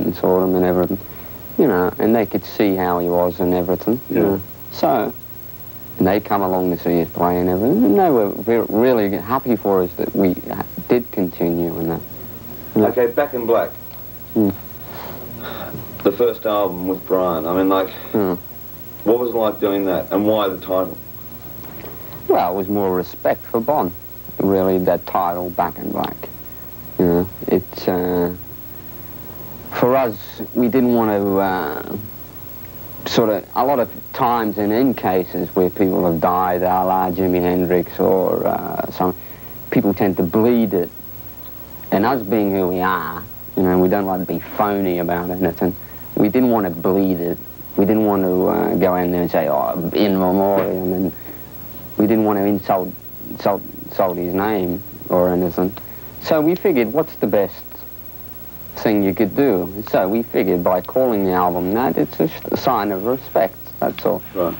and saw them and everything, you know, and they could see how he was and everything, you know. So, and they come along to see us play and everything, and they were really happy for us that we did continue and that. Okay, Back in Black. The first album with Brian, I mean, like, what was it like doing that, and why the title? Well, it was more respect for Bon, really, that title, Back in Black. You know, it's, for us, we didn't want to, sort of, a lot of times in cases where people have died, a la Jimi Hendrix or some, people tend to bleed it. And us being who we are, you know, we don't like to be phony about anything. We didn't want to bleed it. We didn't want to go in there and say, oh, in memoriam, and we didn't want to insult his name or anything. So we figured, what's the best thing you could do? So we figured by calling the album that, it's just a sign of respect, that's all. Right.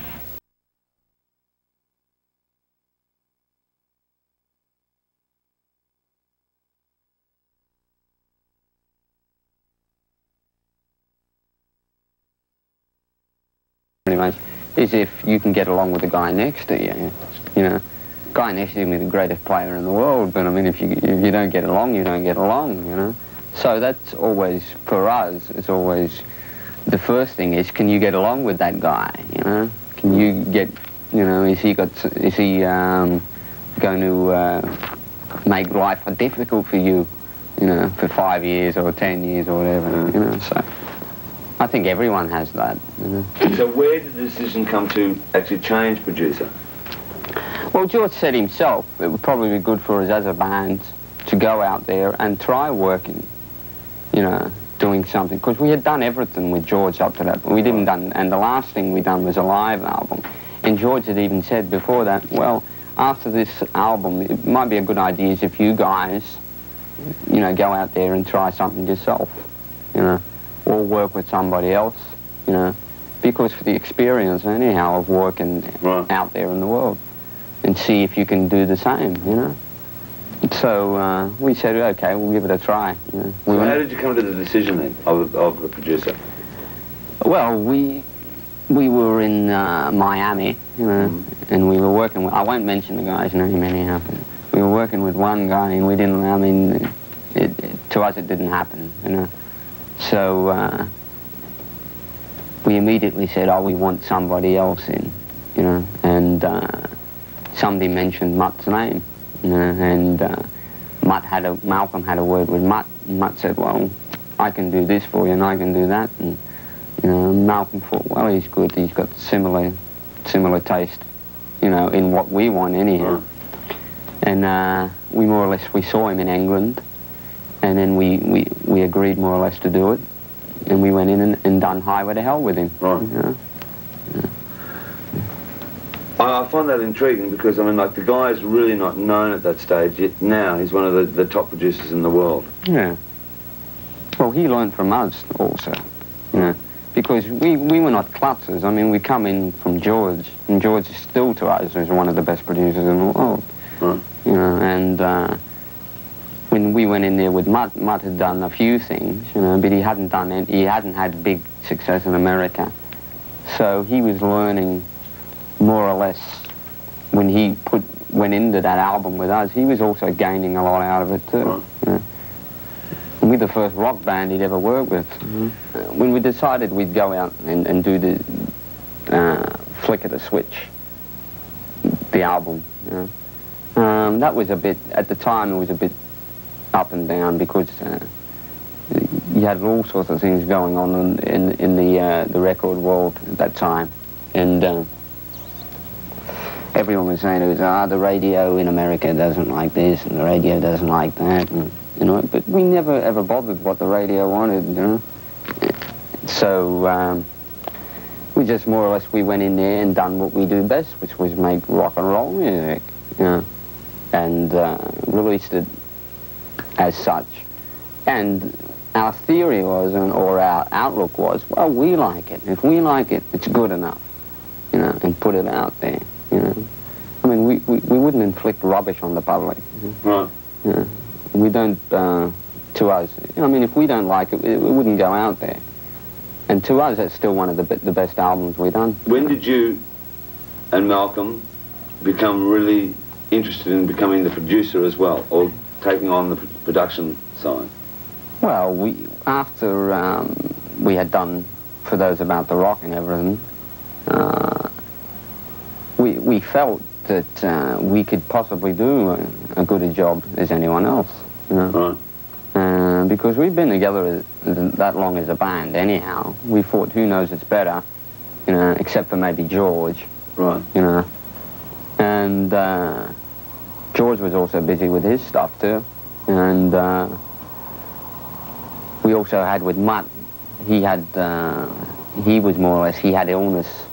Pretty much is if you can get along with the guy next to you, you know. Guy next to you may be the greatest player in the world, but I mean, if you don't get along, you don't get along, you know. So that's always, for us, it's always, the first thing is, can you get along with that guy, you know? Can you get, you know, is he going to make life difficult for you, you know, for 5 years or 10 years or whatever, you know, so. I think everyone has that, you know. So where did the decision come to actually change producer? Well, George said himself, it would probably be good for us as a band to go out there and try working, you know, doing something. Because we had done everything with George up to that, but we didn't done, and the last thing we done was a live album. And George had even said before that, well, after this album, it might be a good idea if you guys, you know, go out there and try something yourself, you know, or work with somebody else, you know, because for the experience, anyhow, of working out there in the world, and see if you can do the same, you know. So we said, okay, we'll give it a try. You know. So how did you come to the decision then of the producer? Well, we were in Miami, you know, and we were working with, I won't mention the guy's name anyhow, but we were working with one guy and we didn't, I mean, to us it didn't happen, you know. So we immediately said, oh, we want somebody else in, you know, and somebody mentioned Mutt's name, you know, and Malcolm had a word with Mutt, and Mutt said, well, I can do this for you and I can do that, and, you know, Malcolm thought, well, he's good, he's got similar taste, you know, in what we want anyhow. And we more or less, we saw him in England, and then we agreed more or less to do it, and we went in and done Highway to Hell with him. Right. You know? I find that intriguing because, I mean, like, the guy's really not known at that stage, yet now he's one of the top producers in the world. Yeah. Well, he learned from us also, you know, because we were not klutzers. I mean, we come in from George, and George is still to us is one of the best producers in the world. Right. You know, and when we went in there with Mutt, Mutt had done a few things, you know, but he hadn't had big success in America. So he was learning more or less when he went into that album with us, he was also gaining a lot out of it too. Right. You know. And we're the first rock band he'd ever worked with. When we decided we'd go out and do the Flick of the Switch, the album, you know, that was a bit, at the time it was a bit up and down because you had all sorts of things going on in the record world at that time. And everyone was saying, it was, the radio in America doesn't like this, and the radio doesn't like that, and, you know, but we never ever bothered what the radio wanted, you know. So we just more or less, we went in there and done what we do best, which was make rock and roll music, you know, and released it as such. And our theory was, or our outlook was, well, we like it. If we like it, it's good enough, you know, and put it out there, you know. I mean, we wouldn't inflict rubbish on the public. You know? Right. You know? We don't to us. You know, I mean, if we don't like it, it wouldn't go out there. And to us, it's still one of the best albums we've done. When did you and Malcolm become really interested in becoming the producer as well, or taking on the production side? Well, after we had done For Those About the Rock and everything, we felt that we could possibly do a good a job as anyone else, you know? Right. Because we've been together that long as a band anyhow. We thought, who knows it's better, you know, except for maybe George. Right. You know. And George was also busy with his stuff too. And we also had with Mutt, he was more or less, he had illness